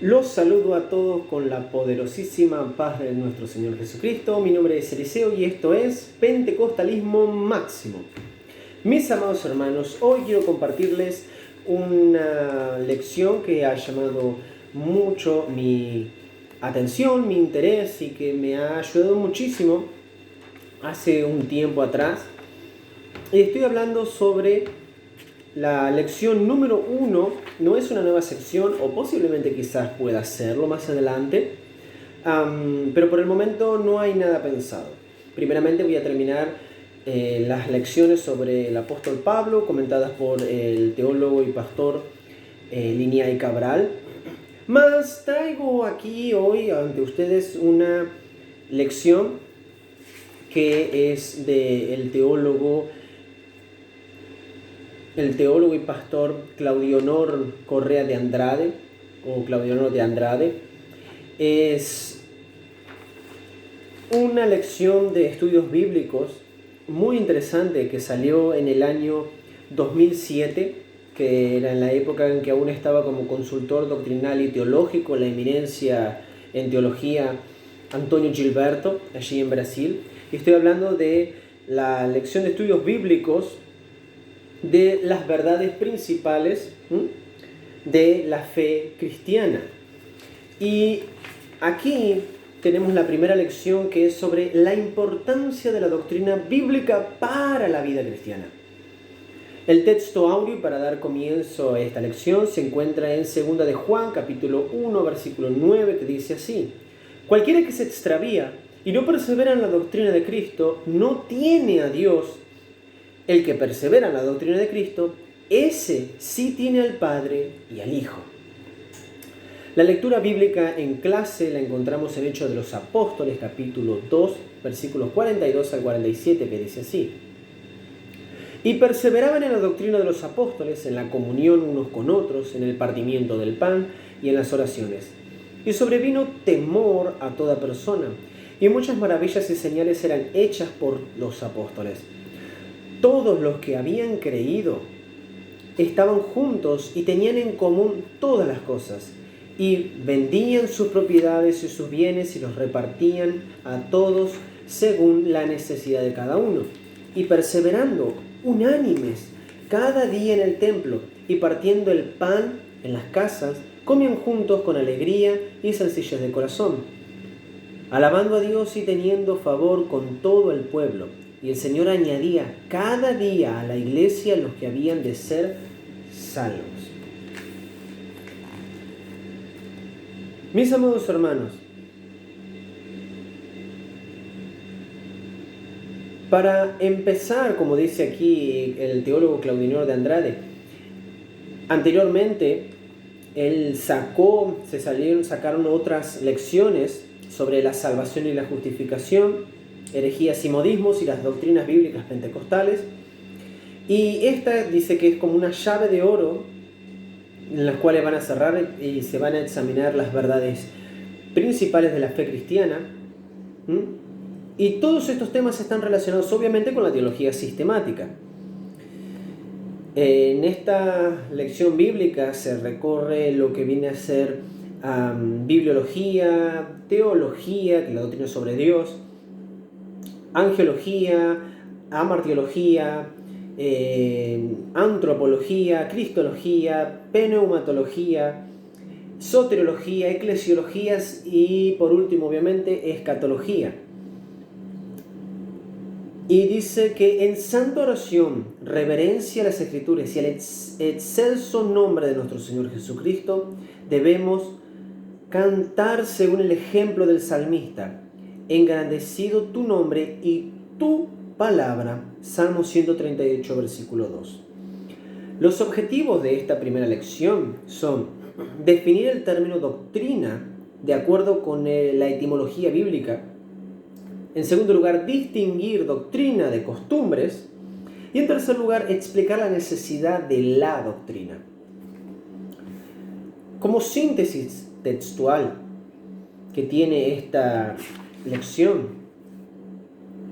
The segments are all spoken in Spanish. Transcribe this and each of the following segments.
Los saludo a todos con la poderosísima paz de nuestro Señor Jesucristo. Mi nombre es Eliseo y esto es Pentecostalismo Máximo. Mis amados hermanos, hoy quiero compartirles una lección que ha llamado mucho mi atención, mi interés y que me ha ayudado muchísimo hace un tiempo atrás. Y estoy hablando sobre la lección número 1. No es una nueva sección, o posiblemente quizás pueda serlo más adelante, pero por el momento no hay nada pensado. Primeramente voy a terminar las lecciones sobre el apóstol Pablo, comentadas por el teólogo y pastor Liniay Cabral. Más traigo aquí hoy ante ustedes una lección que es del teólogo y pastor Claudionor Correa de Andrade, o Claudionor de Andrade. Es una lección de estudios bíblicos muy interesante que salió en el año 2007, que era en la época en que aún estaba como consultor doctrinal y teológico la eminencia en teología Antonio Gilberto, allí en Brasil. Y estoy hablando de la lección de estudios bíblicos de las verdades principales de la fe cristiana. Y aquí tenemos la primera lección, que es sobre la importancia de la doctrina bíblica para la vida cristiana. El texto áureo para dar comienzo a esta lección se encuentra en 2 de Juan, capítulo 1, versículo 9, que dice así: cualquiera que se extravía y no persevera en la doctrina de Cristo no tiene a Dios. El que persevera en la doctrina de Cristo, ese sí tiene al Padre y al Hijo. La lectura bíblica en clase la encontramos en Hechos de los Apóstoles, capítulo 2, versículos 42 al 47, que dice así: y perseveraban en la doctrina de los apóstoles, en la comunión unos con otros, en el partimiento del pan y en las oraciones. Y sobrevino temor a toda persona, y muchas maravillas y señales eran hechas por los apóstoles. Todos los que habían creído estaban juntos y tenían en común todas las cosas, y vendían sus propiedades y sus bienes y los repartían a todos según la necesidad de cada uno. Y perseverando unánimes cada día en el templo y partiendo el pan en las casas, comían juntos con alegría y sencillez de corazón, alabando a Dios y teniendo favor con todo el pueblo. Y el Señor añadía cada día a la iglesia los que habían de ser salvos. Mis amados hermanos, para empezar, como dice aquí el teólogo Claudionor de Andrade, anteriormente él sacaron otras lecciones sobre la salvación y la justificación, herejías y modismos y las doctrinas bíblicas pentecostales. Y esta dice que es como una llave de oro en las cuales van a cerrar y se van a examinar las verdades principales de la fe cristiana. Y todos estos temas están relacionados obviamente con la teología sistemática. En esta lección bíblica se recorre lo que viene a ser bibliología, teología, que es la doctrina sobre Dios, angelología, amartiología, antropología, cristología, pneumatología, soteriología, eclesiologías y por último obviamente escatología. Y dice que en santa oración, reverencia a las Escrituras y al excelso nombre de nuestro Señor Jesucristo, debemos cantar según el ejemplo del salmista: engrandecido tu nombre y tu palabra. Salmo 138, versículo 2. Los objetivos de esta primera lección son definir el término doctrina de acuerdo con la etimología bíblica. En segundo lugar, distinguir doctrina de costumbres. Y en tercer lugar, explicar la necesidad de la doctrina. Como síntesis textual que tiene esta lección,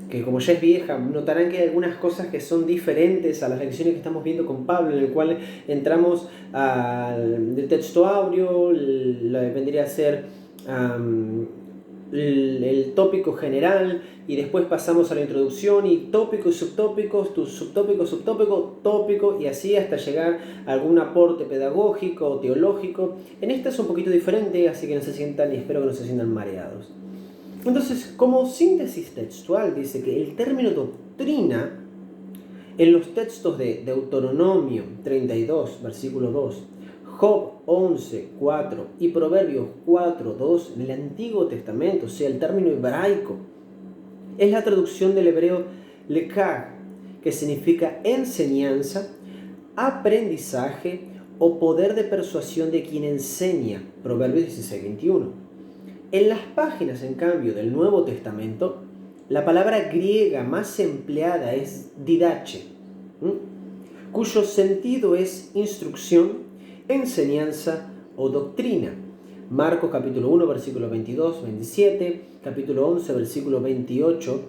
que como ya es vieja, notarán que hay algunas cosas que son diferentes a las lecciones que estamos viendo con Pablo, en el cual entramos al texto áureo, vendría a ser el tópico general, y después pasamos a la introducción y tópicos y subtópicos, subtópico, subtópico, tópico, y así hasta llegar a algún aporte pedagógico o teológico. En esta es un poquito diferente, así que no se sientan, y espero que no se sientan mareados. Entonces, como síntesis textual, dice que el término doctrina en los textos de Deuteronomio 32, versículo 2, Job 11, 4 y Proverbios 4, 2 en el Antiguo Testamento, o sea, el término hebraico, es la traducción del hebreo lekar, que significa enseñanza, aprendizaje o poder de persuasión de quien enseña, Proverbios 16, 21. En las páginas, en cambio, del Nuevo Testamento, la palabra griega más empleada es didache, cuyo sentido es instrucción, enseñanza o doctrina. Marcos capítulo 1, versículo 22, 27, capítulo 11, versículo 28,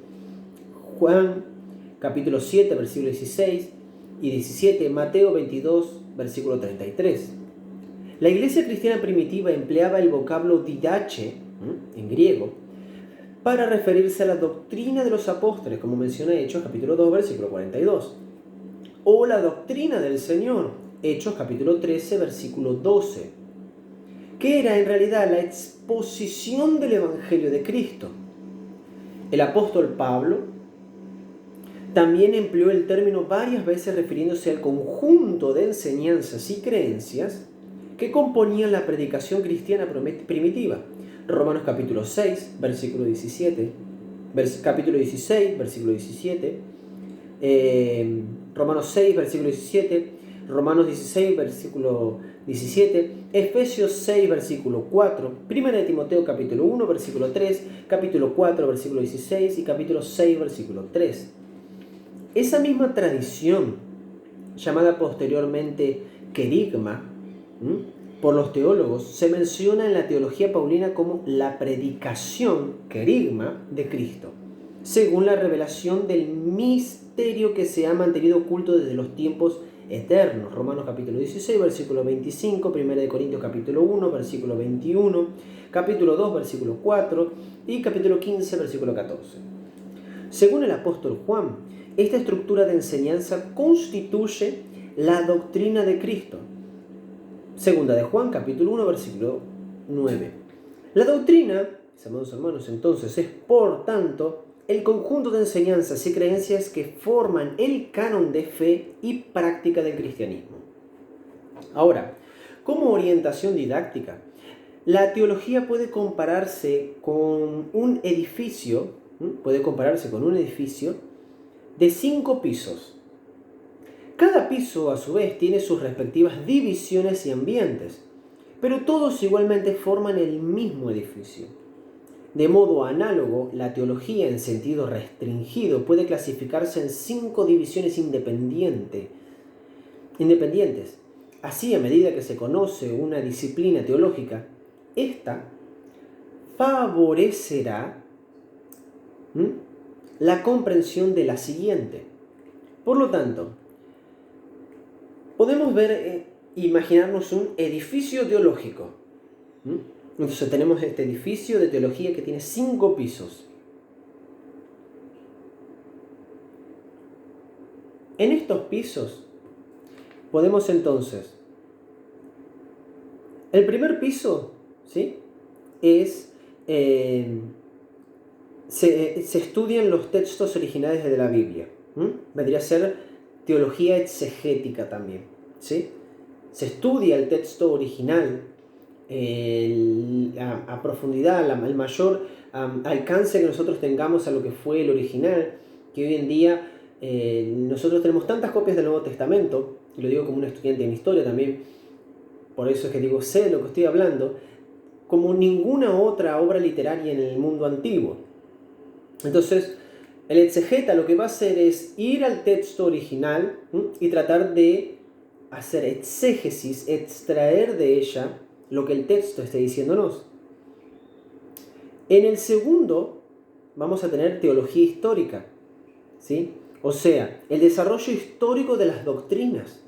Juan capítulo 7, versículo 16 y 17, Mateo 22, versículo 33. La iglesia cristiana primitiva empleaba el vocablo didache, en griego, para referirse a la doctrina de los apóstoles, como menciona Hechos capítulo 2, versículo 42, o la doctrina del Señor, Hechos capítulo 13, versículo 12, que era en realidad la exposición del Evangelio de Cristo. El apóstol Pablo también empleó el término varias veces refiriéndose al conjunto de enseñanzas y creencias que componían la predicación cristiana primitiva. Romanos capítulo 6, versículo 17, capítulo 16, versículo 17, Romanos 6, versículo 17, Romanos 16, versículo 17, Efesios 6, versículo 4, 1 de Timoteo capítulo 1, versículo 3, capítulo 4, versículo 16 y capítulo 6, versículo 3. Esa misma tradición, llamada posteriormente querigma, por los teólogos, se menciona en la teología paulina como la predicación, querigma, de Cristo, según la revelación del misterio que se ha mantenido oculto desde los tiempos eternos. Romanos capítulo 16, versículo 25, 1 de Corintios capítulo 1, versículo 21, capítulo 2, versículo 4 y capítulo 15, versículo 14. Según el apóstol Juan, esta estructura de enseñanza constituye la doctrina de Cristo. Segunda de Juan, capítulo 1, versículo 9. La doctrina, amados hermanos, entonces, es por tanto el conjunto de enseñanzas y creencias que forman el canon de fe y práctica del cristianismo. Ahora, como orientación didáctica, la teología puede compararse con un edificio, de 5 pisos. Cada piso, a su vez, tiene sus respectivas divisiones y ambientes, pero todos igualmente forman el mismo edificio. De modo análogo, la teología en sentido restringido puede clasificarse en 5 divisiones independientes. Así, a medida que se conoce una disciplina teológica, esta favorecerá la comprensión de la siguiente. Por lo tanto, podemos imaginarnos un edificio teológico. Entonces tenemos este edificio de teología que tiene 5 pisos. En estos pisos podemos entonces, el primer piso, ¿sí?, es, se estudian los textos originales de la Biblia. Vendría a ser teología exegética también, ¿sí? Se estudia el texto original a profundidad, el mayor alcance que nosotros tengamos a lo que fue el original, que hoy en día nosotros tenemos tantas copias del Nuevo Testamento, y lo digo como un estudiante en historia también, por eso es que digo, sé de lo que estoy hablando, como ninguna otra obra literaria en el mundo antiguo. Entonces, el exegeta lo que va a hacer es ir al texto original y tratar de hacer exégesis, extraer de ella lo que el texto esté diciéndonos. En el segundo vamos a tener teología histórica, ¿sí? O sea, el desarrollo histórico de las doctrinas.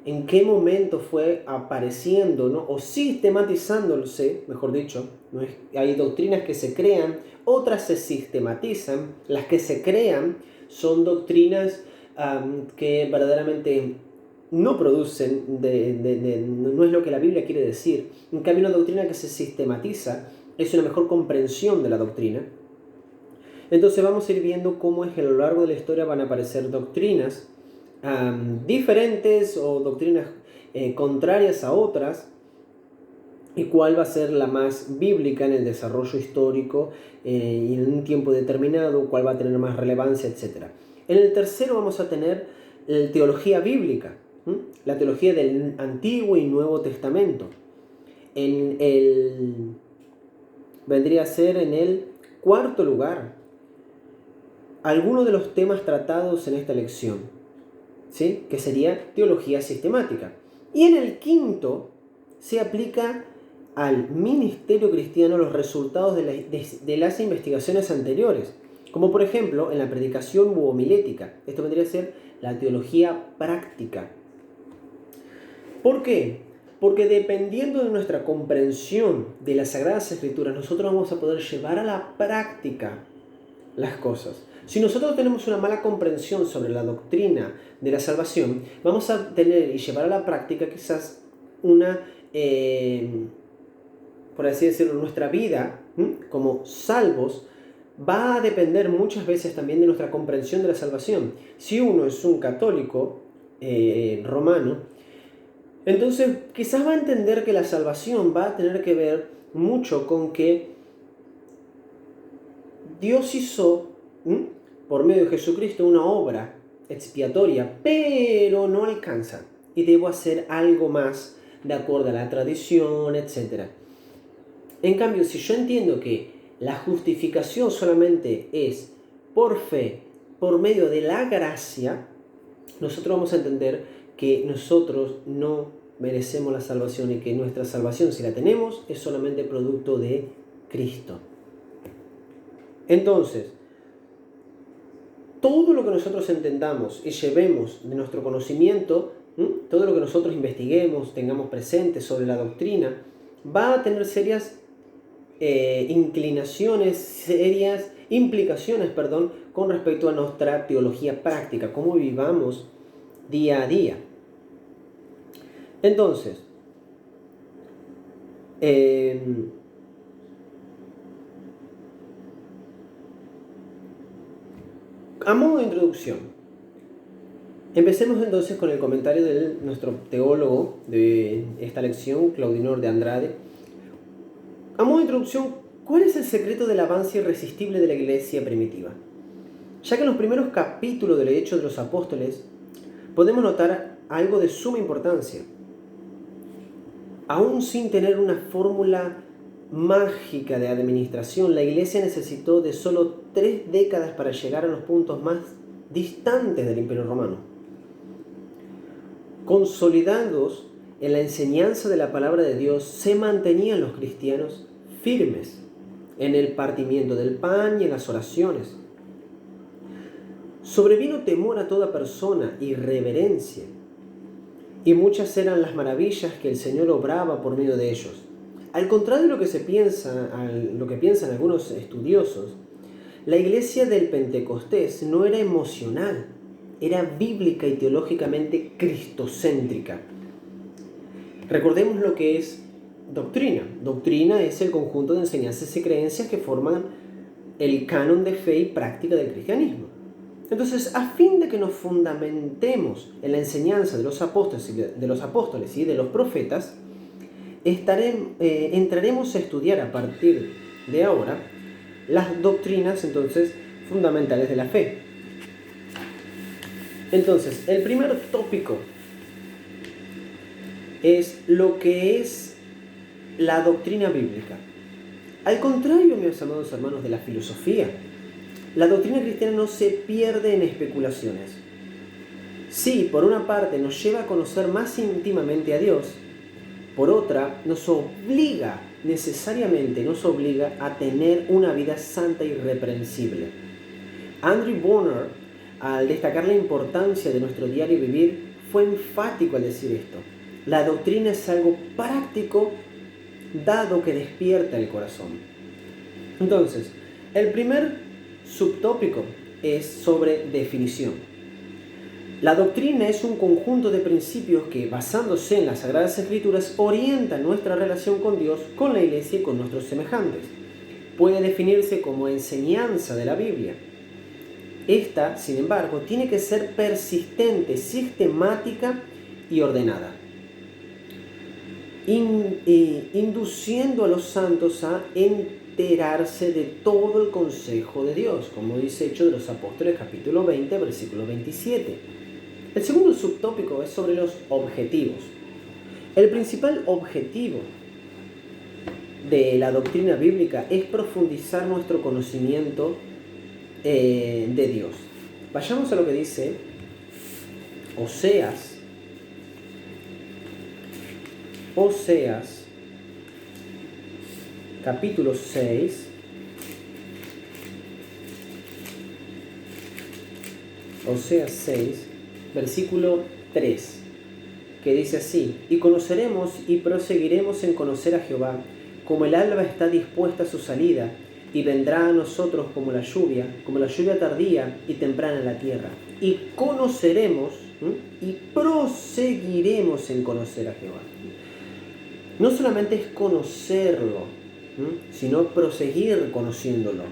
En qué momento fue apareciendo, ¿no? O sistematizándose, mejor dicho, ¿no? Hay doctrinas que se crean, otras se sistematizan. Las que se crean son doctrinas que verdaderamente no producen, no es lo que la Biblia quiere decir. En cambio, una doctrina que se sistematiza es una mejor comprensión de la doctrina. Entonces vamos a ir viendo cómo es que a lo largo de la historia van a aparecer doctrinas diferentes o doctrinas contrarias a otras, y cuál va a ser la más bíblica en el desarrollo histórico y en un tiempo determinado, cuál va a tener más relevancia, etc. En el tercero vamos a tener la teología bíblica, la teología del Antiguo y Nuevo Testamento. Vendría a ser en el cuarto lugar algunos de los temas tratados en esta lección, ¿sí? Que sería teología sistemática. Y en el quinto se aplica al ministerio cristiano los resultados de las investigaciones anteriores, como por ejemplo en la predicación u homilética. Esto vendría a ser la teología práctica. ¿Por qué? Porque dependiendo de nuestra comprensión de las Sagradas Escrituras, nosotros vamos a poder llevar a la práctica las cosas. Si nosotros tenemos una mala comprensión sobre la doctrina de la salvación, vamos a tener y llevar a la práctica quizás una, por así decirlo, nuestra vida como salvos va a depender muchas veces también de nuestra comprensión de la salvación. Si uno es un católico romano, entonces quizás va a entender que la salvación va a tener que ver mucho con que Dios hizo por medio de Jesucristo una obra expiatoria, pero no alcanza y debo hacer algo más de acuerdo a la tradición, etc. En cambio, si yo entiendo que la justificación solamente es por fe, por medio de la gracia, nosotros vamos a entender que nosotros no merecemos la salvación y que nuestra salvación, si la tenemos, es solamente producto de Cristo. Entonces, todo lo que nosotros entendamos y llevemos de nuestro conocimiento, todo lo que nosotros investiguemos, tengamos presente sobre la doctrina, va a tener serias implicaciones, con respecto a nuestra teología práctica, cómo vivamos día a día. Entonces, a modo de introducción, empecemos entonces con el comentario de nuestro teólogo de esta lección, Claudinor de Andrade. A modo de introducción, ¿cuál es el secreto del avance irresistible de la iglesia primitiva? Ya que en los primeros capítulos del Hechos de los Apóstoles podemos notar algo de suma importancia. Aún sin tener una fórmula mágica de administración, la iglesia necesitó de solo 3 décadas para llegar a los puntos más distantes del Imperio Romano. Consolidados en la enseñanza de la palabra de Dios, se mantenían los cristianos firmes en el partimiento del pan y en las oraciones. Sobrevino temor a toda persona y reverencia, y muchas eran las maravillas que el Señor obraba por medio de ellos. Al contrario de lo que piensan algunos estudiosos, la iglesia del Pentecostés no era emocional, era bíblica y teológicamente cristocéntrica. Recordemos lo que es doctrina. Doctrina es el conjunto de enseñanzas y creencias que forman el canon de fe y práctica del cristianismo. Entonces, a fin de que nos fundamentemos en la enseñanza de los apóstoles y de los profetas, entraremos a estudiar a partir de ahora las doctrinas entonces fundamentales de la fe. Entonces, el primer tópico es lo que es la doctrina bíblica. Al contrario, mis amados hermanos, de la filosofía, la doctrina cristiana no se pierde en especulaciones. Sí, por una parte nos lleva a conocer más íntimamente a Dios, por otra necesariamente nos obliga a tener una vida santa y irreprensible. Andrew Bonar al destacar la importancia de nuestro diario vivir, fue enfático al decir esto. La doctrina es algo práctico, dado que despierta el corazón. Entonces, el primer subtópico es sobre definición. La doctrina es un conjunto de principios que, basándose en las Sagradas Escrituras, orientan nuestra relación con Dios, con la Iglesia y con nuestros semejantes. Puede definirse como enseñanza de la Biblia. Esta, sin embargo, tiene que ser persistente, sistemática y ordenada, induciendo a los santos a enterarse de todo el consejo de Dios, como dice Hechos de los Apóstoles, capítulo 20, versículo 27. El segundo subtópico es sobre los objetivos. El principal objetivo de la doctrina bíblica es profundizar nuestro conocimiento de Dios. Vayamos a lo que dice Oseas, capítulo 6, Oseas 6, versículo 3, que dice así: y conoceremos y proseguiremos en conocer a Jehová, como el alba está dispuesta a su salida, y vendrá a nosotros como la lluvia tardía y temprana en la tierra. Y conoceremos y proseguiremos en conocer a Jehová. No solamente es conocerlo, sino proseguir conociéndolo.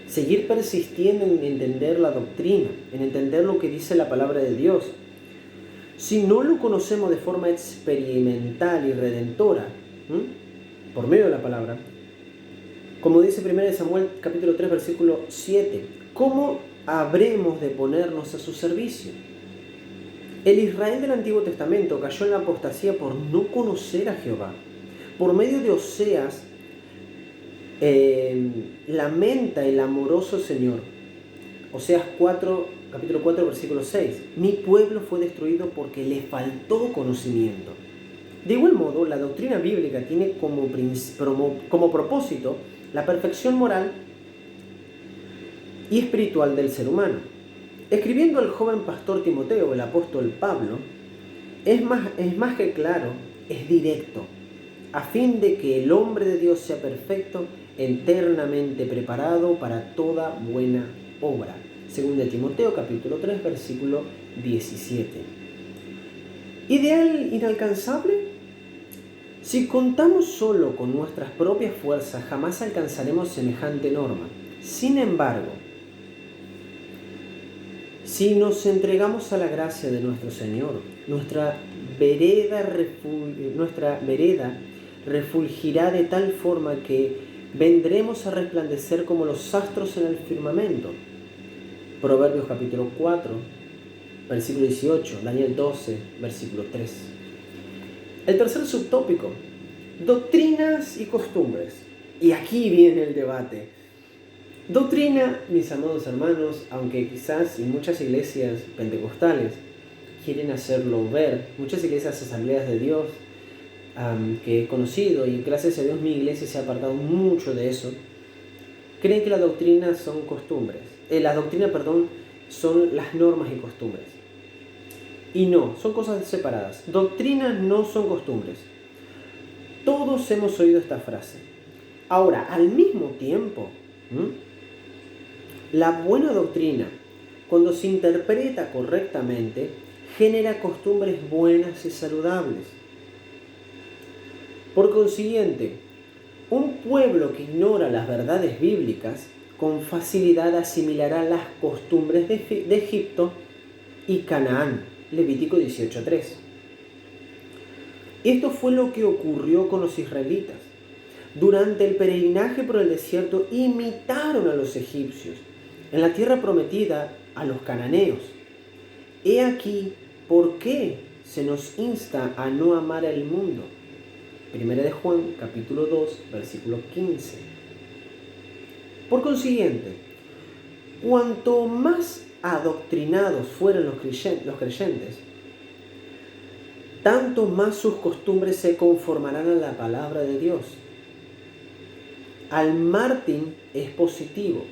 Seguir persistiendo en entender la doctrina, en entender lo que dice la palabra de Dios. Si no lo conocemos de forma experimental y redentora, por medio de la palabra, como dice 1 Samuel capítulo 3 versículo 7, ¿cómo habremos de ponernos a su servicio? El Israel del Antiguo Testamento cayó en la apostasía por no conocer a Jehová. Por medio de Oseas, lamenta el amoroso Señor. Oseas capítulo 4, versículo 6. Mi pueblo fue destruido porque le faltó conocimiento. De igual modo, la doctrina bíblica tiene como propósito la perfección moral y espiritual del ser humano. Escribiendo al joven pastor Timoteo, el apóstol Pablo, es más que claro, es directo, a fin de que el hombre de Dios sea perfecto, eternamente preparado para toda buena obra. Según de Timoteo, capítulo 3, versículo 17. ¿Ideal inalcanzable? Si contamos solo con nuestras propias fuerzas, jamás alcanzaremos semejante norma. Sin embargo, si nos entregamos a la gracia de nuestro Señor, nuestra vereda refulgirá de tal forma que vendremos a resplandecer como los astros en el firmamento. Proverbios capítulo 4, versículo 18, Daniel 12, versículo 3. El tercer subtópico, doctrinas y costumbres. Y aquí viene el debate. Doctrina, mis amados hermanos, aunque quizás en muchas iglesias pentecostales quieren hacerlo ver, muchas iglesias asambleas de Dios que he conocido, y gracias a Dios mi iglesia se ha apartado mucho de eso, creen que la doctrina son costumbres. Son las normas y costumbres. Y no, son cosas separadas. Doctrinas no son costumbres. Todos hemos oído esta frase. Ahora, al mismo tiempo, la buena doctrina, cuando se interpreta correctamente, genera costumbres buenas y saludables. Por consiguiente, un pueblo que ignora las verdades bíblicas con facilidad asimilará las costumbres de Egipto y Canaán. Levítico 18:3. Esto fue lo que ocurrió con los israelitas. Durante el peregrinaje por el desierto imitaron a los egipcios, en la tierra prometida a los cananeos. He aquí por qué se nos insta a no amar al mundo. 1 de Juan, capítulo 2, versículo 15. Por consiguiente, cuanto más adoctrinados fueron los creyentes, tanto más sus costumbres se conformarán a la palabra de Dios. Al Martín es positivo,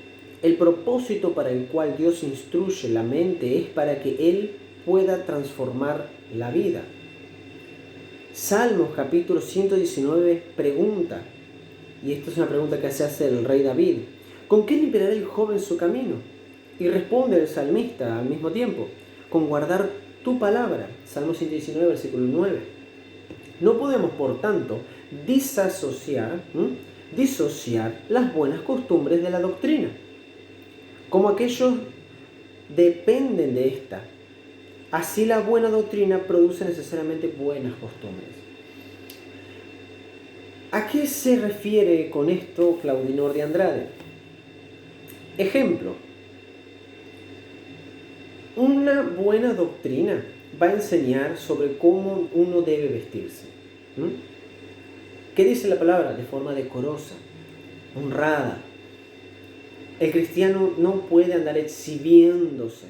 El propósito para el cual Dios instruye la mente es para que Él pueda transformar la vida. Salmos capítulo 119 pregunta, y esta es una pregunta que se hace el rey David: ¿con qué limpiará el joven su camino? Y responde el salmista al mismo tiempo: con guardar tu palabra. Salmo 119, versículo 9. No podemos, por tanto, disociar las buenas costumbres de la doctrina, como aquellos dependen de esta. Así la buena doctrina produce necesariamente buenas costumbres. ¿A qué se refiere con esto Claudinor de Andrade? Ejemplo: una buena doctrina va a enseñar sobre cómo uno debe vestirse. ¿Qué dice la palabra? De forma decorosa, honrada. El cristiano no puede andar exhibiéndose.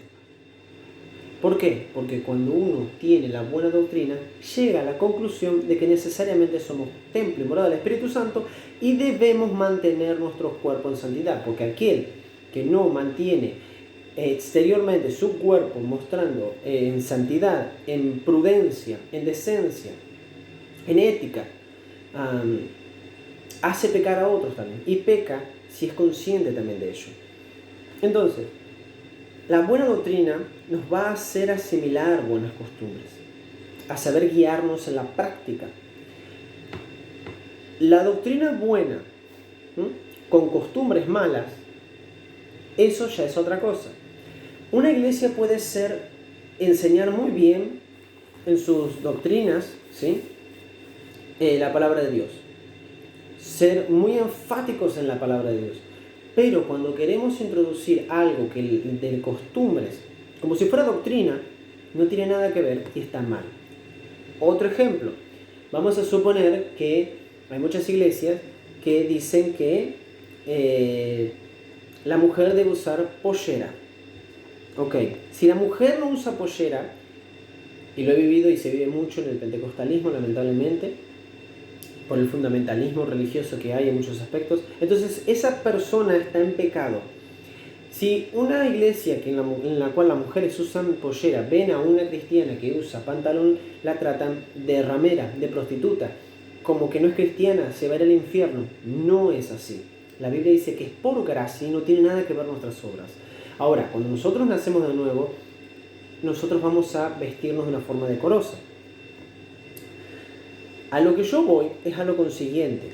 ¿Por qué? Porque cuando uno tiene la buena doctrina, llega a la conclusión de que necesariamente somos templo y morada del Espíritu Santo y debemos mantener nuestros cuerpos en santidad. Porque aquel que no mantiene exteriormente su cuerpo mostrando en santidad, en prudencia, en decencia, en ética, hace pecar a otros también, y peca si es consciente también de ello. Entonces, la buena doctrina nos va a hacer asimilar buenas costumbres, a saber guiarnos en la práctica. La doctrina buena, con costumbres malas, eso ya es otra cosa. Una iglesia puede enseñar muy bien en sus doctrinas, ¿sí?, la palabra de Dios, ser muy enfáticos en la palabra de Dios, pero cuando queremos introducir algo de costumbres, como si fuera doctrina, no tiene nada que ver y está mal. Otro ejemplo: vamos a suponer que hay muchas iglesias que dicen que la mujer debe usar pollera. Ok, si la mujer no usa pollera, y lo he vivido y se vive mucho en el pentecostalismo, lamentablemente, por el fundamentalismo religioso que hay en muchos aspectos, entonces esa persona está en pecado. Si una iglesia en la cual las mujeres usan pollera ven a una cristiana que usa pantalón, la tratan de ramera, de prostituta, como que no es cristiana, se va a ir al infierno. No es así. La Biblia dice que es por gracia y no tiene nada que ver nuestras obras. Ahora, cuando nosotros nacemos de nuevo, nosotros vamos a vestirnos de una forma decorosa. A lo que yo voy es a lo consiguiente.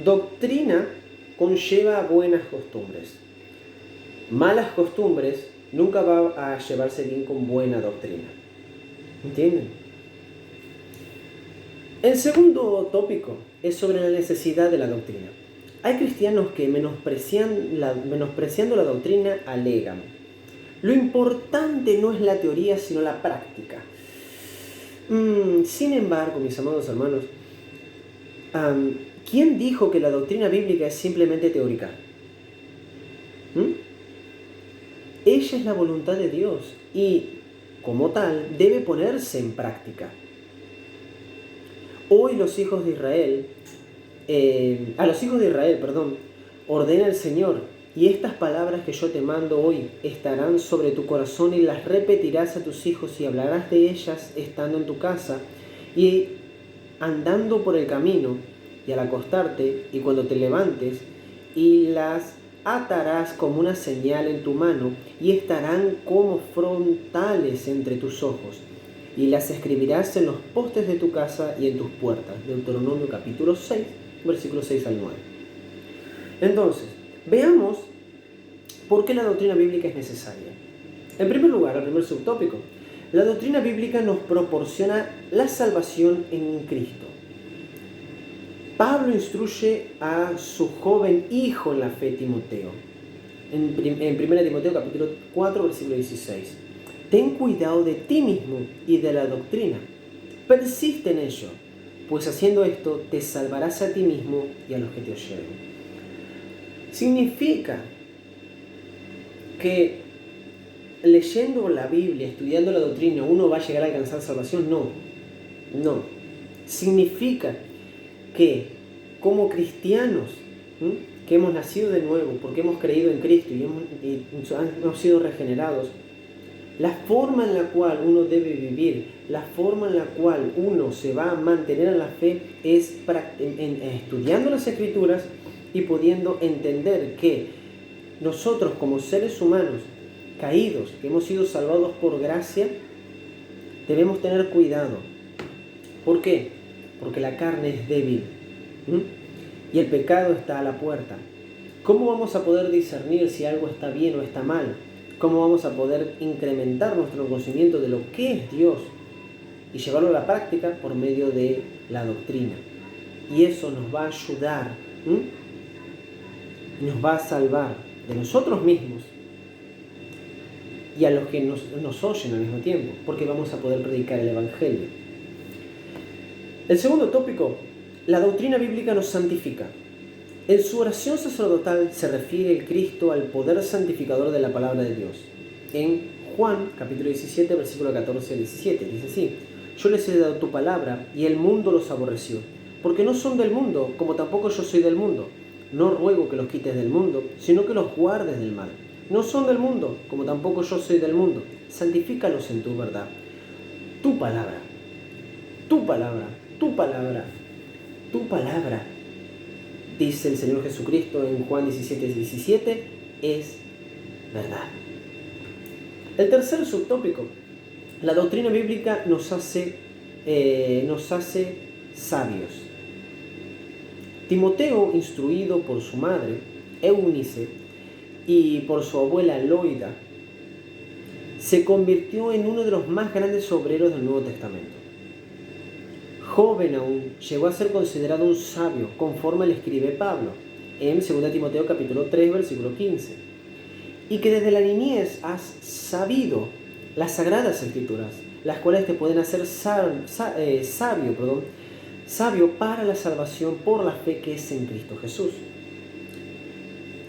Doctrina conlleva buenas costumbres. Malas costumbres nunca va a llevarse bien con buena doctrina. ¿Entienden? El segundo tópico es sobre la necesidad de la doctrina. Hay cristianos que menospreciando la doctrina alegan: lo importante no es la teoría sino la práctica. Sin embargo, mis amados hermanos, ¿quién dijo que la doctrina bíblica es simplemente teórica? Ella es la voluntad de Dios y, como tal, debe ponerse en práctica. Hoy a los hijos de Israel, ordena el Señor: y estas palabras que yo te mando hoy estarán sobre tu corazón y las repetirás a tus hijos y hablarás de ellas estando en tu casa y andando por el camino y al acostarte y cuando te levantes, y las atarás como una señal en tu mano y estarán como frontales entre tus ojos y las escribirás en los postes de tu casa y en tus puertas. Deuteronomio capítulo 6, versículos 6 al 9. Entonces, veamos por qué la doctrina bíblica es necesaria. En primer lugar, el primer subtópico: la doctrina bíblica nos proporciona la salvación en Cristo. Pablo instruye a su joven hijo en la fe, Timoteo, en 1 Timoteo capítulo 4, versículo 16. Ten cuidado de ti mismo y de la doctrina. Persiste en ello, pues haciendo esto te salvarás a ti mismo y a los que te oyeren. Significa que leyendo la Biblia, estudiando la doctrina, uno va a llegar a alcanzar salvación. No. Significa que como cristianos que hemos nacido de nuevo, porque hemos creído en Cristo y hemos sido regenerados, la forma en la cual uno debe vivir, la forma en la cual uno se va a mantener en la fe es estudiando las Escrituras y pudiendo entender que nosotros como seres humanos caídos, que hemos sido salvados por gracia, debemos tener cuidado. ¿Por qué? Porque la carne es débil y el pecado está a la puerta. ¿Cómo vamos a poder discernir si algo está bien o está mal? ¿Cómo vamos a poder incrementar nuestro conocimiento de lo que es Dios y llevarlo a la práctica por medio de la doctrina? Y eso nos va a ayudar y nos va a salvar de nosotros mismos y a los que nos oyen al mismo tiempo, porque vamos a poder predicar el Evangelio. El segundo tópico, la doctrina bíblica nos santifica. En su oración sacerdotal se refiere el Cristo al poder santificador de la palabra de Dios. En Juan, capítulo 17, versículo 14 al 17, dice así: Yo les he dado tu palabra y el mundo los aborreció, porque no son del mundo, como tampoco yo soy del mundo. No ruego que los quites del mundo, sino que los guardes del mal. No son del mundo, como tampoco yo soy del mundo. Santifícalos en tu verdad. Tu palabra, tu palabra, tu palabra, tu palabra, dice el Señor Jesucristo en Juan 17:17, es verdad. El tercer subtópico, la doctrina bíblica nos hace sabios. Timoteo, instruido por su madre, Eunice, y por su abuela Loida, se convirtió en uno de los más grandes obreros del Nuevo Testamento. Joven aún, llegó a ser considerado un sabio, conforme le escribe Pablo, en 2 Timoteo capítulo 3, versículo 15. Y que desde la niñez has sabido las Sagradas Escrituras, las cuales te pueden hacer sabio para la salvación por la fe que es en Cristo Jesús.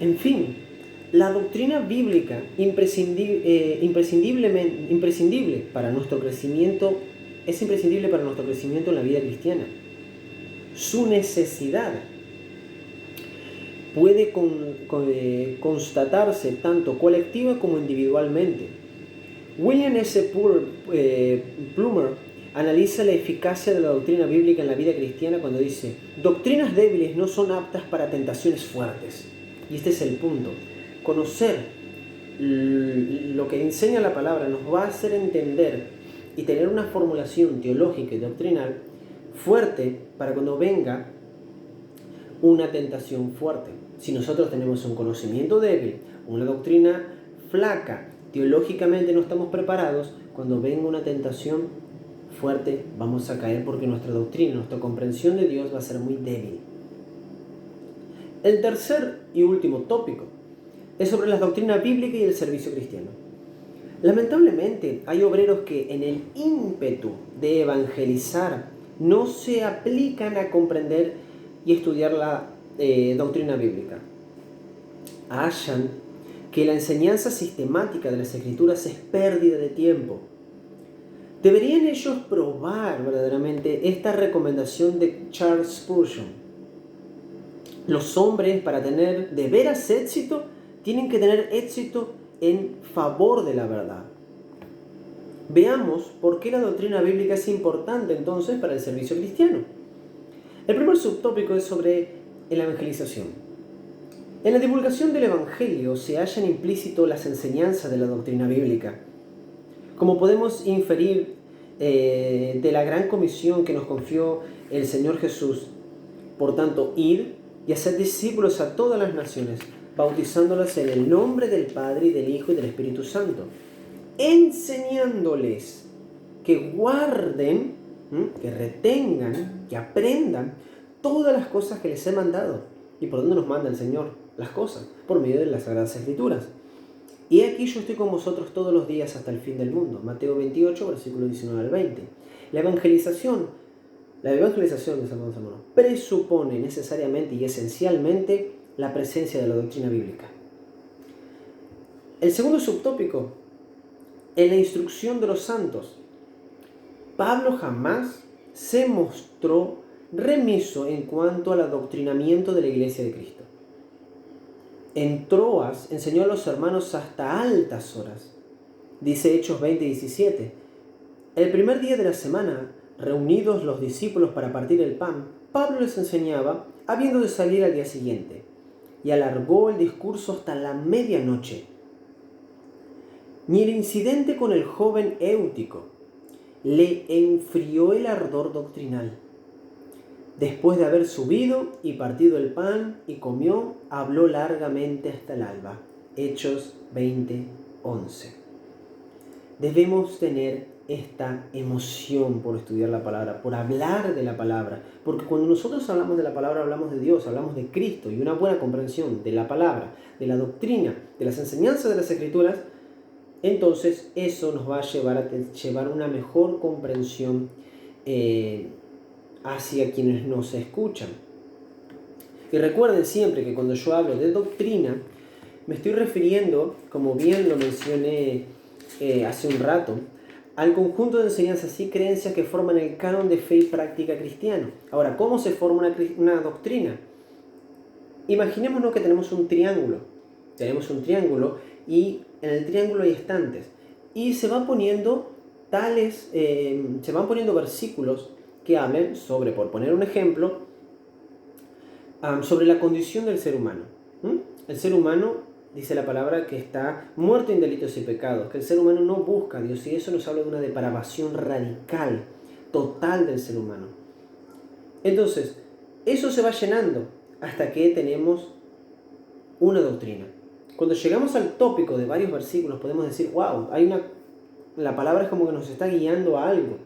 En fin, la doctrina bíblica imprescindible para nuestro crecimiento en la vida cristiana. Su necesidad puede constatarse tanto colectiva como individualmente. William S. Plumer analiza la eficacia de la doctrina bíblica en la vida cristiana cuando dice: doctrinas débiles no son aptas para tentaciones fuertes. Y este es el punto. Conocer lo que enseña la palabra nos va a hacer entender y tener una formulación teológica y doctrinal fuerte para cuando venga una tentación fuerte. Si nosotros tenemos un conocimiento débil, una doctrina flaca, teológicamente no estamos preparados, cuando venga una tentación fuerte vamos a caer porque nuestra doctrina, nuestra comprensión de Dios va a ser muy débil. El tercer y último tópico es sobre la doctrina bíblica y el servicio cristiano. Lamentablemente hay obreros que en el ímpetu de evangelizar no se aplican a comprender y estudiar la doctrina bíblica. Hallan que la enseñanza sistemática de las Escrituras es pérdida de tiempo. ¿Deberían ellos probar verdaderamente esta recomendación de Charles Spurgeon? Los hombres, para tener de veras éxito, tienen que tener éxito en favor de la verdad. Veamos por qué la doctrina bíblica es importante entonces para el servicio cristiano. El primer subtópico es sobre la evangelización. En la divulgación del Evangelio se hallan implícitos las enseñanzas de la doctrina bíblica. Como podemos inferir de la gran comisión que nos confió el Señor Jesús, por tanto, ir y hacer discípulos a todas las naciones, bautizándolas en el nombre del Padre y del Hijo y del Espíritu Santo, enseñándoles que guarden, que retengan, que aprendan todas las cosas que les he mandado. ¿Y por dónde nos manda el Señor las cosas? Por medio de las Sagradas Escrituras. Y aquí yo estoy con vosotros todos los días hasta el fin del mundo. Mateo 28, versículo 19 al 20. La evangelización, mis hermanos, presupone necesariamente y esencialmente la presencia de la doctrina bíblica. El segundo subtópico, en la instrucción de los santos. Pablo jamás se mostró remiso en cuanto al adoctrinamiento de la Iglesia de Cristo. En Troas enseñó a los hermanos hasta altas horas. Dice Hechos 20:17. El primer día de la semana, reunidos los discípulos para partir el pan, Pablo les enseñaba, habiendo de salir al día siguiente, y alargó el discurso hasta la medianoche. Ni el incidente con el joven Éutico le enfrió el ardor doctrinal. Después de haber subido y partido el pan y comió, habló largamente hasta el alba. Hechos 20:11. Debemos tener esta emoción por estudiar la palabra, por hablar de la palabra, porque cuando nosotros hablamos de la palabra, hablamos de Dios, hablamos de Cristo, y una buena comprensión de la palabra, de la doctrina, de las enseñanzas de las Escrituras, entonces eso nos va a llevar una mejor comprensión hacia quienes nos escuchan. Y recuerden siempre que cuando yo hablo de doctrina, me estoy refiriendo, como bien lo mencioné hace un rato, al conjunto de enseñanzas y creencias que forman el canon de fe y práctica cristiano. Ahora, ¿cómo se forma una doctrina? Imaginémonos que tenemos un triángulo. Tenemos un triángulo y en el triángulo hay estantes. Y se van poniendo versículos que hablen sobre, por poner un ejemplo, sobre la condición del ser humano. El ser humano, dice la palabra, que está muerto en delitos y pecados, que el ser humano no busca a Dios, y eso nos habla de una depravación radical, total del ser humano. Entonces, eso se va llenando hasta que tenemos una doctrina. Cuando llegamos al tópico de varios versículos, podemos decir, wow, la palabra es como que nos está guiando a algo.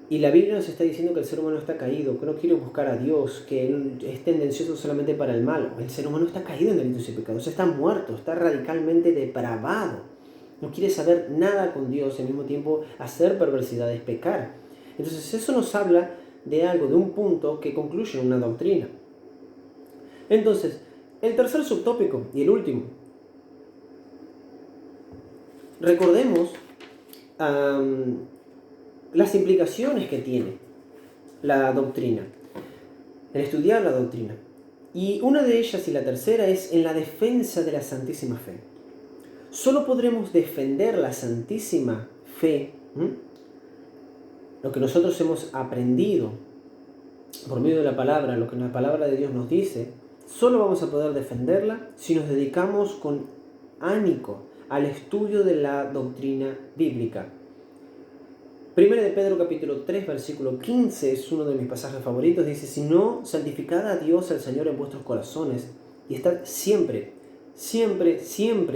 Y la Biblia nos está diciendo que el ser humano está caído, que no quiere buscar a Dios, que es tendencioso solamente para el mal. El ser humano está caído en delitos y pecados, está muerto, está radicalmente depravado. No quiere saber nada con Dios, y al mismo tiempo hacer perversidades, pecar. Entonces eso nos habla de algo, de un punto que concluye en una doctrina. Entonces, el tercer subtópico y el último. Recordemos las implicaciones que tiene la doctrina, el estudiar la doctrina. Y una de ellas, y la tercera, es en la defensa de la Santísima Fe. Solo podremos defender la Santísima Fe, lo que nosotros hemos aprendido por medio de la palabra, lo que la palabra de Dios nos dice, solo vamos a poder defenderla si nos dedicamos con ánico al estudio de la doctrina bíblica. Primera de Pedro capítulo 3, versículo 15 es uno de mis pasajes favoritos. Dice, sino santificad a Dios al Señor en vuestros corazones y estad siempre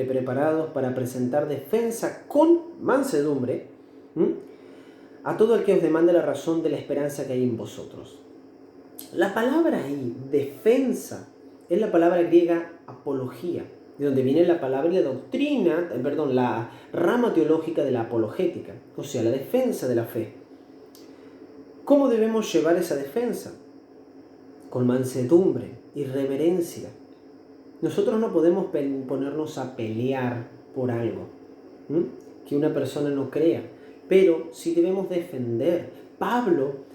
preparados para presentar defensa con mansedumbre a todo el que os demande la razón de la esperanza que hay en vosotros. La palabra ahí, defensa, es la palabra griega apología, de donde viene la palabra y la rama teológica de la apologética, o sea, la defensa de la fe. ¿Cómo debemos llevar esa defensa? Con mansedumbre y reverencia. Nosotros no podemos ponernos a pelear por algo que una persona no crea, pero sí debemos defender. Pablo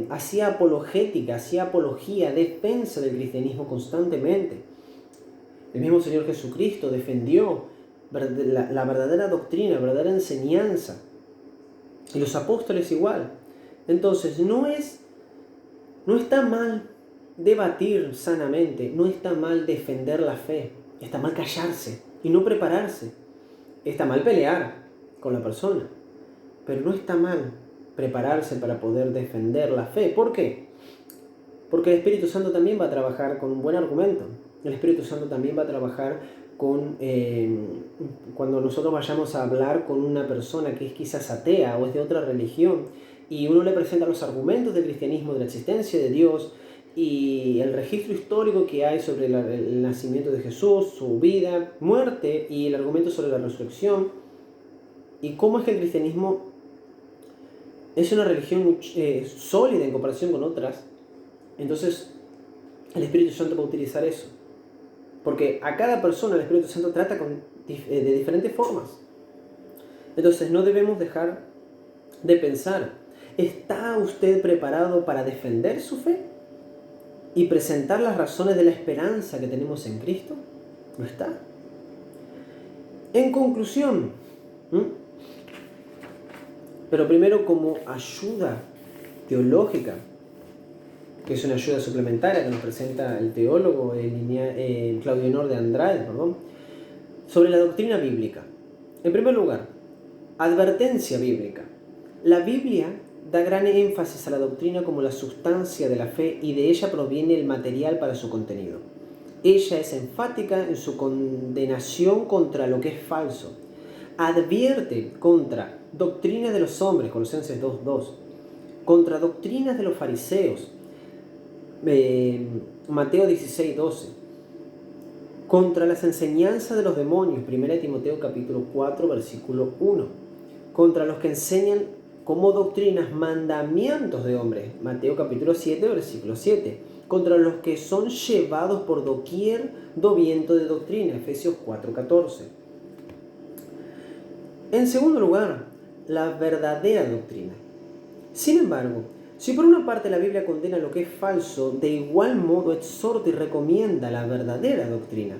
hacía apologética, hacía apología, defensa del cristianismo constantemente. El mismo Señor Jesucristo defendió la verdadera doctrina, la verdadera enseñanza. Y los apóstoles igual. Entonces, no está mal debatir sanamente, no está mal defender la fe, está mal callarse y no prepararse. Está mal pelear con la persona, pero no está mal prepararse para poder defender la fe. ¿Por qué? Porque el Espíritu Santo también va a trabajar con un buen argumento. El Espíritu Santo también va a trabajar cuando nosotros vayamos a hablar con una persona que es quizás atea o es de otra religión y uno le presenta los argumentos del cristianismo, de la existencia de Dios y el registro histórico que hay sobre el nacimiento de Jesús, su vida, muerte y el argumento sobre la resurrección y cómo es que el cristianismo es una religión sólida en comparación con otras. Entonces el Espíritu Santo va a utilizar eso. Porque a cada persona el Espíritu Santo trata de diferentes formas. Entonces no debemos dejar de pensar, ¿está usted preparado para defender su fe? y presentar las razones de la esperanza que tenemos en Cristo? No está. En conclusión, pero primero como ayuda teológica, que es una ayuda suplementaria que nos presenta el teólogo Claudio Honor de Andrade, sobre la doctrina bíblica. En primer lugar, advertencia bíblica. La Biblia da gran énfasis a la doctrina como la sustancia de la fe y de ella proviene el material para su contenido. Ella es enfática en su condenación contra lo que es falso. Advierte contra doctrinas de los hombres, Colosenses 2:2, contra doctrinas de los fariseos, Mateo 16:12, contra las enseñanzas de los demonios, 1 Timoteo capítulo 4, versículo 1, contra los que enseñan como doctrinas mandamientos de hombres, Mateo capítulo 7, versículo 7, contra los que son llevados por doquier do viento de doctrina, Efesios 4:14. En segundo lugar, la verdadera doctrina. Sin embargo, si por una parte la Biblia condena lo que es falso, de igual modo exhorta y recomienda la verdadera doctrina.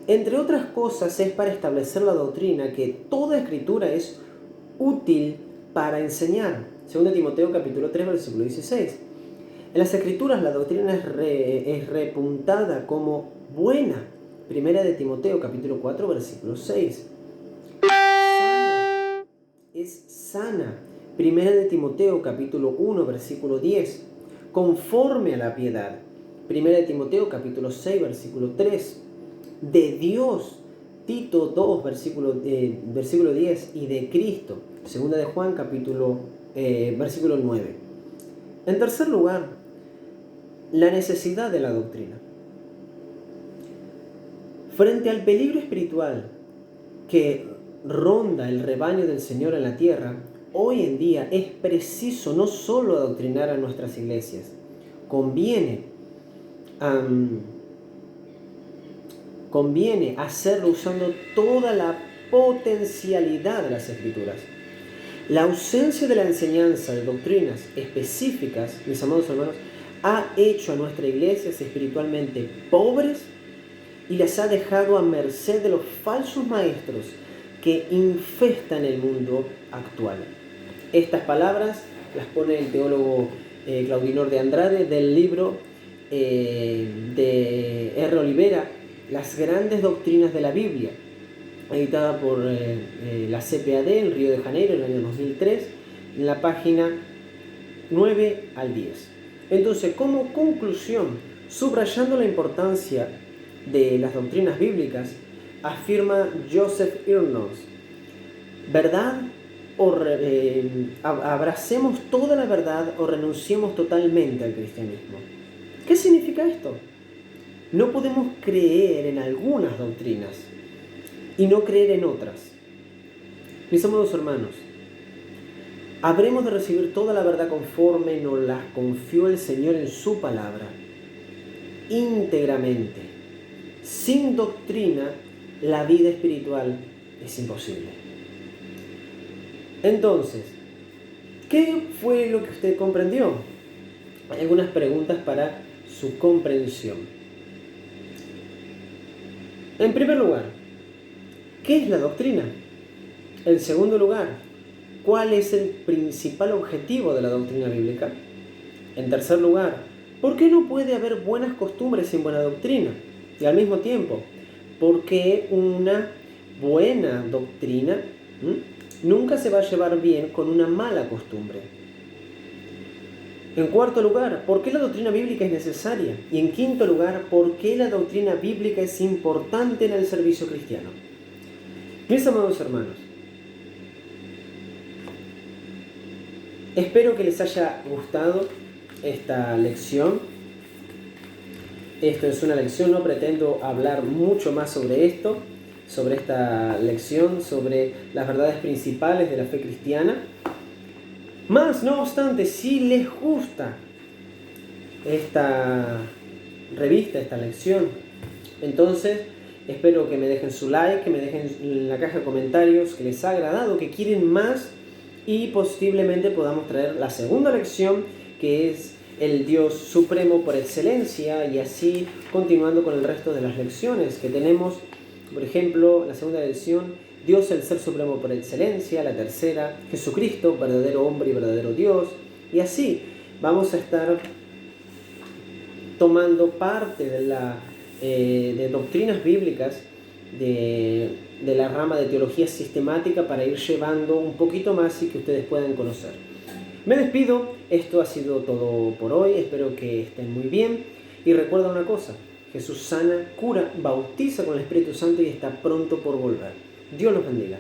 Entre otras cosas, es para establecer la doctrina que toda escritura es útil para enseñar. 2 Timoteo capítulo 3, versículo 16. En las escrituras la doctrina es repuntada como buena. 1 Timoteo capítulo 4, versículo 6. Sana. Es sana. 1 Timoteo capítulo 1, versículo 10. Conforme a la piedad. 1 Timoteo capítulo 6, versículo 3. De Dios. Tito 2, versículo 10. Y de Cristo. 2 de Juan versículo 9. En tercer lugar, la necesidad de la doctrina. Frente al peligro espiritual que ronda el rebaño del Señor en la tierra, hoy en día es preciso no solo adoctrinar a nuestras iglesias, conviene hacerlo usando toda la potencialidad de las Escrituras. La ausencia de la enseñanza de doctrinas específicas, mis amados hermanos, ha hecho a nuestras iglesias espiritualmente pobres y las ha dejado a merced de los falsos maestros que infestan el mundo actual. Estas palabras las pone el teólogo Claudio Honor de Andrade del libro de R. Olivera, Las grandes doctrinas de la Biblia, editada por la CPAD en Río de Janeiro en el año 2003, en la página 9 al 10. Entonces, como conclusión, subrayando la importancia de las doctrinas bíblicas, afirma Joseph Irnos: ¿verdad? Abracemos toda la verdad o renunciemos totalmente al cristianismo. ¿Qué significa esto? No podemos creer en algunas doctrinas y no creer en otras. Mis amados hermanos, habremos de recibir toda la verdad conforme nos la confió el Señor en su palabra, íntegramente. Sin doctrina, la vida espiritual es imposible. Entonces, ¿qué fue lo que usted comprendió? Hay algunas preguntas para su comprensión. En primer lugar, ¿qué es la doctrina? En segundo lugar, ¿cuál es el principal objetivo de la doctrina bíblica? En tercer lugar, ¿por qué no puede haber buenas costumbres sin buena doctrina? Y al mismo tiempo, ¿por qué una buena doctrina nunca se va a llevar bien con una mala costumbre? En cuarto lugar, ¿por qué la doctrina bíblica es necesaria? Y en quinto lugar, ¿por qué la doctrina bíblica es importante en el servicio cristiano? Mis amados hermanos, espero que les haya gustado esta lección. Esto es una lección, no pretendo hablar mucho más sobre esto, sobre esta lección, sobre las verdades principales de la fe cristiana. Más, no obstante, si les gusta esta revista, esta lección, entonces espero que me dejen su like, que me dejen en la caja de comentarios que les ha agradado, que quieren más, y posiblemente podamos traer la segunda lección, que es el Dios supremo por excelencia, y así continuando con el resto de las lecciones que tenemos. Por ejemplo, la segunda lección, Dios el ser supremo por excelencia. La tercera, Jesucristo, verdadero hombre y verdadero Dios. Y así vamos a estar tomando parte de doctrinas bíblicas de la rama de teología sistemática para ir llevando un poquito más y que ustedes puedan conocer. Me despido, esto ha sido todo por hoy, espero que estén muy bien y recuerda una cosa, Jesús sana, cura, bautiza con el Espíritu Santo y está pronto por volver. Dios los bendiga.